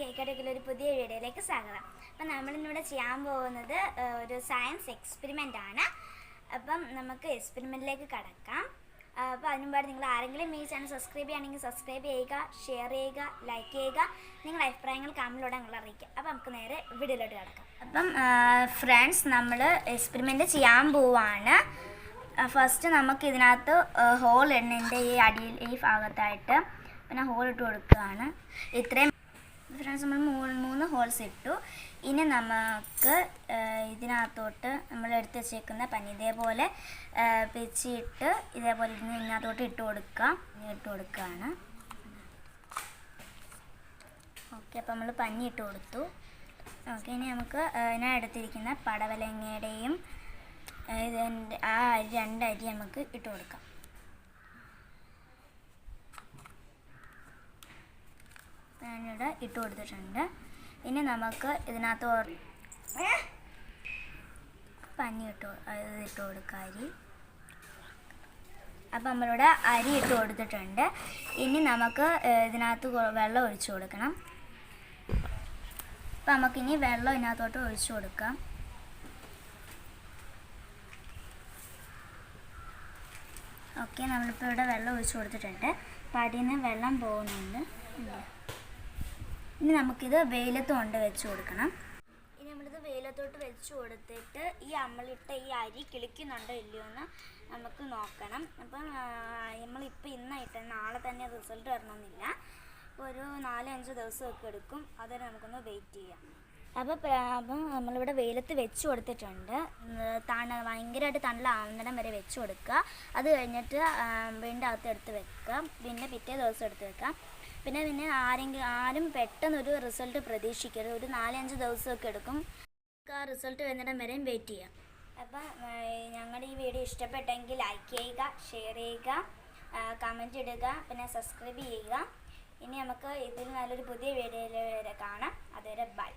കേക്കടയിലെ ഒരു പുതിയ വീഡിയോയിലേക്ക് സ്വാഗതം. അപ്പം നമ്മളിന്നിവിടെ ചെയ്യാൻ പോകുന്നത് ഒരു സയൻസ് എക്സ്പെരിമെൻ്റ് ആണ്. അപ്പം നമുക്ക് എക്സ്പെരിമെൻറ്റിലേക്ക് കടക്കാം. അപ്പോൾ അതിന് മുമ്പായിട്ട് നിങ്ങൾ ആരെങ്കിലും ഈ ചാനൽ സബ്സ്ക്രൈബ് ചെയ്യുകയാണെങ്കിൽ സബ്സ്ക്രൈബ് ചെയ്യുക, ഷെയർ ചെയ്യുക, ലൈക്ക് ചെയ്യുക, നിങ്ങളുടെ അഭിപ്രായങ്ങൾ കമൻറ്റിലൂടെ നിങ്ങൾ അറിയിക്കുക. അപ്പോൾ നമുക്ക് നേരെ വീഡിയോയിലോട്ട് കിടക്കാം. അപ്പം ഫ്രണ്ട്സ്, നമ്മൾ എക്സ്പെരിമെൻറ്റ് ചെയ്യാൻ പോവാണ്. ഫസ്റ്റ് നമുക്ക് ഇതിനകത്ത് ഹോൾ ഇടുന്നതിൻ്റെ ഈ അടിയിൽ ഈ ഭാഗത്തായിട്ട് പിന്നെ ഹോൾ ഇട്ട് കൊടുക്കുകയാണ്. ഇത്രയും ഫ്രണ്ട്സ് നമ്മൾ മൂന്ന് ഹോൾസ് ഇട്ടു. ഇനി നമുക്ക് ഇതിനകത്തോട്ട് നമ്മൾ എടുത്ത് വെച്ചേക്കുന്ന പനി ഇതേപോലെ പിച്ചിട്ട് ഇതേപോലെ ഇതിനകത്തോട്ട് ഇട്ട് കൊടുക്കുകയാണ്. ഓക്കെ, അപ്പോൾ നമ്മൾ പഞ്ഞി ഇട്ട് കൊടുത്തു. ഓക്കെ, ഇനി നമുക്ക് ഞാൻ എടുത്തിരിക്കുന്ന പടവലങ്ങയുടെയും ഇതിൻ്റെ ആ രണ്ട് അരി നമുക്ക് ഇട്ട് കൊടുക്കാം. ഞാനിവിടെ ഇട്ട് കൊടുത്തിട്ടുണ്ട്. ഇനി നമുക്ക് ഇതിനകത്ത് പഞ്ഞി ഇട്ട് കൊടുക്കാം, അരി. അപ്പം നമ്മളിവിടെ അരി ഇട്ട് കൊടുത്തിട്ടുണ്ട്. ഇനി നമുക്ക് ഇതിനകത്ത് വെള്ളം ഒഴിച്ചു കൊടുക്കണം. അപ്പം നമുക്കിനി വെള്ളം ഇതിനകത്തോട്ട് ഒഴിച്ചു കൊടുക്കാം. ഓക്കെ, നമ്മളിപ്പോൾ ഇവിടെ വെള്ളം ഒഴിച്ചു കൊടുത്തിട്ടുണ്ട്. അപ്പം അതിൽ നിന്ന് വെള്ളം പോകുന്നുണ്ട്. ഇനി നമുക്കിത് വെയിലത്ത് കൊണ്ട് വെച്ച് കൊടുക്കണം. ഇനി നമ്മളിത് വെയിലത്തോട്ട് വെച്ച് കൊടുത്തിട്ട് ഈ നമ്മളിട്ട ഈ അരി കിളിക്കുന്നുണ്ടോ ഇല്ലയോ എന്ന് നമുക്ക് നോക്കണം. അപ്പം നമ്മളിപ്പോൾ ഇന്നായിട്ട് നാളെ തന്നെ റിസൾട്ട് വരണമെന്നില്ല. അപ്പോൾ ഒരു 4-5 ദിവസമൊക്കെ എടുക്കും. അതുവരെ നമുക്കൊന്ന് വെയിറ്റ് ചെയ്യാം. അപ്പം നമ്മളിവിടെ വെയിലത്ത് വെച്ച് കൊടുത്തിട്ടുണ്ട്. ഭയങ്കരമായിട്ട് തണലാവുന്നിടം വരെ വെച്ച് കൊടുക്കുക. അത് കഴിഞ്ഞിട്ട് വീണ്ടും അകത്ത് എടുത്ത് വെക്കുക. പിന്നെ പിറ്റേ ദിവസം എടുത്ത് വെക്കാം. പിന്നെ ആരും പെട്ടെന്നൊരു റിസൾട്ട് പ്രതീക്ഷിക്കരുത്. ഒരു 4-5 ദിവസമൊക്കെ എടുക്കും. ആ റിസൾട്ട് വരുന്നിടം വരെയും വെയിറ്റ് ചെയ്യാം. അപ്പം ഞങ്ങളുടെ ഈ വീഡിയോ ഇഷ്ടപ്പെട്ടെങ്കിൽ ലൈക്ക് ചെയ്യുക, ഷെയർ ചെയ്യുക, കമൻറ്റ് ഇടുക, പിന്നെ സബ്സ്ക്രൈബ് ചെയ്യുക. ഇനി നമുക്ക് ഇതിൽ നല്ലൊരു പുതിയ വീഡിയോയിൽ കാണാം. അതുവരെ ബൈ.